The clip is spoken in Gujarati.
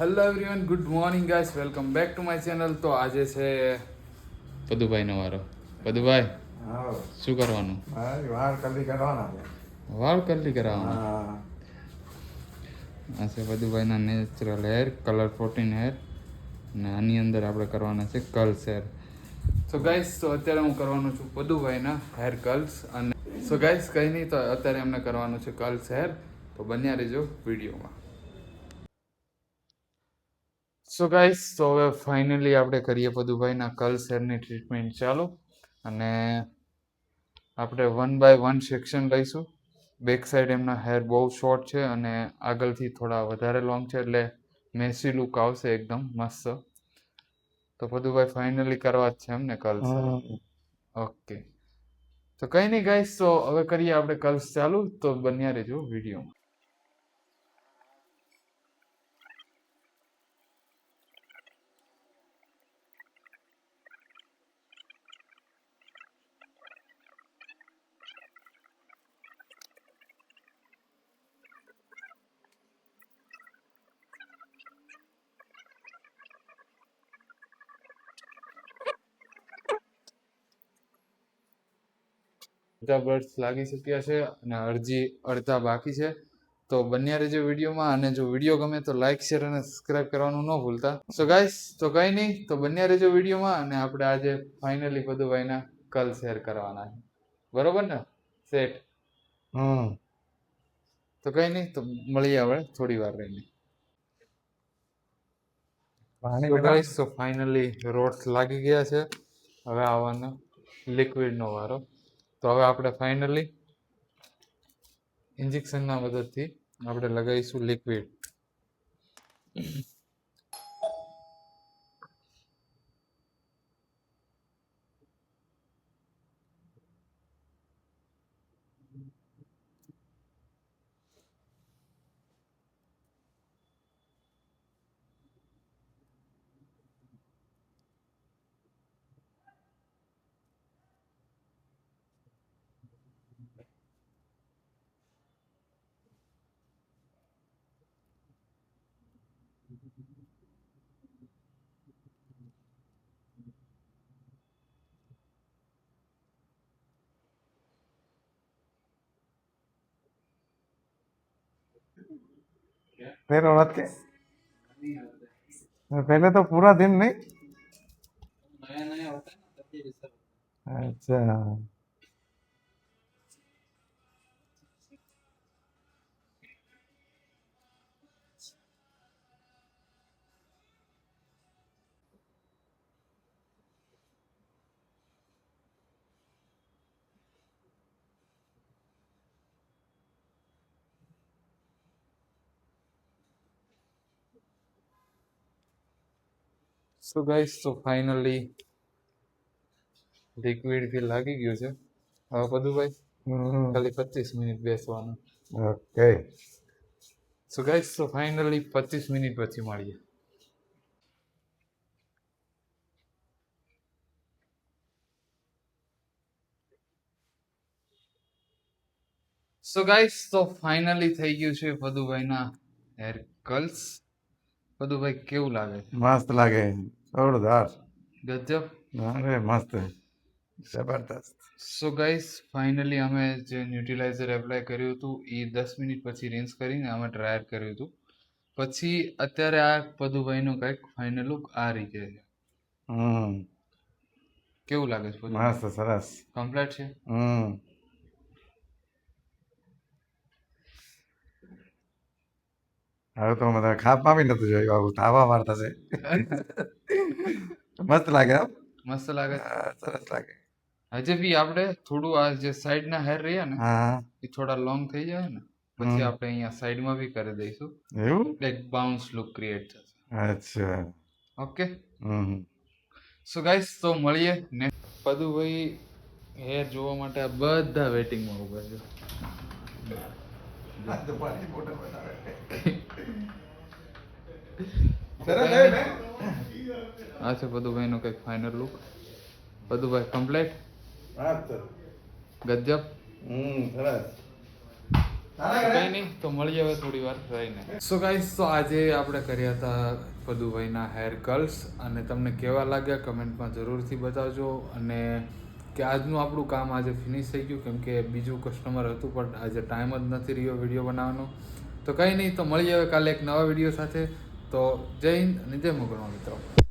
Hello everyone, good morning guys, welcome back to my channel. તો આજે છે પદુભાઈનો વારો. પદુભાઈ, હા, શું કરવાનું? વાળ કલી કરવાના છે. વાળ કરલી કરાવવાના. હા, આ છે પદુભાઈના નેચરલ હેર, કલર 14 હેર, અને આની અંદર આપણે કરવાના છે કર્લ્સ હેર. સો ગાઈસ, તો અત્યારે હું કરવાનો છું પદુભાઈના હેર કર્લ્સ. અને સો ગાઈસ, કંઈ નહીં, તો અત્યારે અમને કરવાનું છે કર્લ્સ હેર. તો બન્યા રહેજો વિડીયોમાં. સો ગાઈસ, તો હવે ફાઇનલી આપણે કરીએ પદુભાઈના કર્લ્સ હેરની ટ્રીટમેન્ટ ચાલુ. અને આપણે 1 બાય 1 સેક્શન લઈશું. બેક સાઈડ એમના હેર બહુ શોર્ટ છે અને આગળથી થોડા વધારે લોંગ છે, એટલે મેસી લુક આવશે એકદમ મસ્ત. તો પદુભાઈ ફાઇનલી કરવા જ છે એમને કર્લ્સ. ઓકે, તો કંઈ નહીં ગાઈસ, તો હવે કરીએ આપણે કર્લ્સ ચાલુ. તો બન્યા રહેજો વિડીયોમાં. અડધા બર્ડ્સ લાગી ચૂક્યા છે અને અડધા બાકી છે. તો બન્યા રહેજો વિડીયોમાં. અને જો વિડીયો ગમે તો લાઈક, શેર અને સબસ્ક્રાઇબ કરવાનું ન ભૂલતા. સો ગાઈસ, તો કંઈ નહીં, તો બન્યા રહેજો વિડીયોમાં. અને આપણે આજે ફાઇનલી પદુભાઈના કર્લ્સ હેર કરવાના છે, બરોબર ને? સેટ. તો કંઈ નહીં, તો મળીએ હવે થોડી વાર રહીને. તો ગાઈસ, તો ફાઇનલી રોડ્સ લાગી ગયા છે. હવે આવવાનો લિક્વિડનો વારો. તો હવે આપણે ફાઇનલી ઇન્જેક્શનના મદદથી આપણે લગાવીશું લિક્વિડ. तेरे औरत के पहले तो पूरा दिन नहीं। नया नया होता है ना, तभी ऐसा होता अच्छा, है। So guys, તો ફાઇનલી લિક્વિડ થી લાગી ગયું છે. હવે પદુભાઈ ખાલી 25 મિનિટ બેસવાનું. ઓકે. સો ગાઈસ, તો ફાઇનલી 25 મિનિટ પછી મળીએ. સો ગાઈસ, તો ફાઇનલી થઈ ગયું છે પદુભાઈના હેર કર્લ્સ. પદુભાઈ, કેવું લાગે? મસ્ત લાગે, જોરદાર. ગજબ. અરે મસ્ત, જબરદસ્ત. સો ગાઈસ, ફાઇનલી અમે જે ન્યુટ્રીલાઇઝર એપ્લાય કર્યું હતું એ 10 મિનિટ પછી રિન્સ કરીને અમે ડ્રાયર કર્યું હતું. પછી અત્યારે આ પદુભાઈનો કંઈક ફાઇનલ લુક આ રીતે છે. કેવું લાગે છે પદુભાઈ? મસ્ત, સરસ, કમ્પ્લીટ છે. હવે તો મને ખાપમાં બી નતું જોયું, આવું તાવા મારતા છે. મસ્ત લાગે, મસ્ત લાગે. સરસ લાગે. હજી બી આપણે થોડું આ જે સાઈડના હેર રહ્યા ને હા, એ થોડા લોંગ થઈ જાય ને પછી આપણે અહીંયા સાઈડમાં બી કરી દઈશું. એવું? એક બાઉન્સ લુક ક્રિએટ થશે. અચ્છા, ઓકે. સો ગાઈસ, તો મળીએ ને. પદુભાઈ હેર જોવા માટે આ બધા વેટિંગમાં ઉભા છે. આ છે પદુભાઈનો કંઈક ફાઇનલ લુક. પદુભાઈ કમ્પ્લીટ, ગજબ. સરસ. કંઈ નહીં તો મળીએ હવે થોડી વાર રહીને. સો ગાઈસ તો આજે આપણે કર્યા હતા પદુભાઈના હેર કર્લ્સ અને તમને કેવા લાગ્યા કમેન્ટમાં જરૂરથી બતાવજો. અને કે આજનું આપણું કામ આજે ફિનિશ થઈ ગયું કેમ કે બીજું કસ્ટમર હતું પણ આજે ટાઈમ જ નથી રહ્યો વિડીયો બનાવવાનો. તો કંઈ નહીં તો મળીએ હવે કાલે એક નવા વિડીયો સાથે. તો જય હિન્દ અને જય મોગલમાં મિત્રો.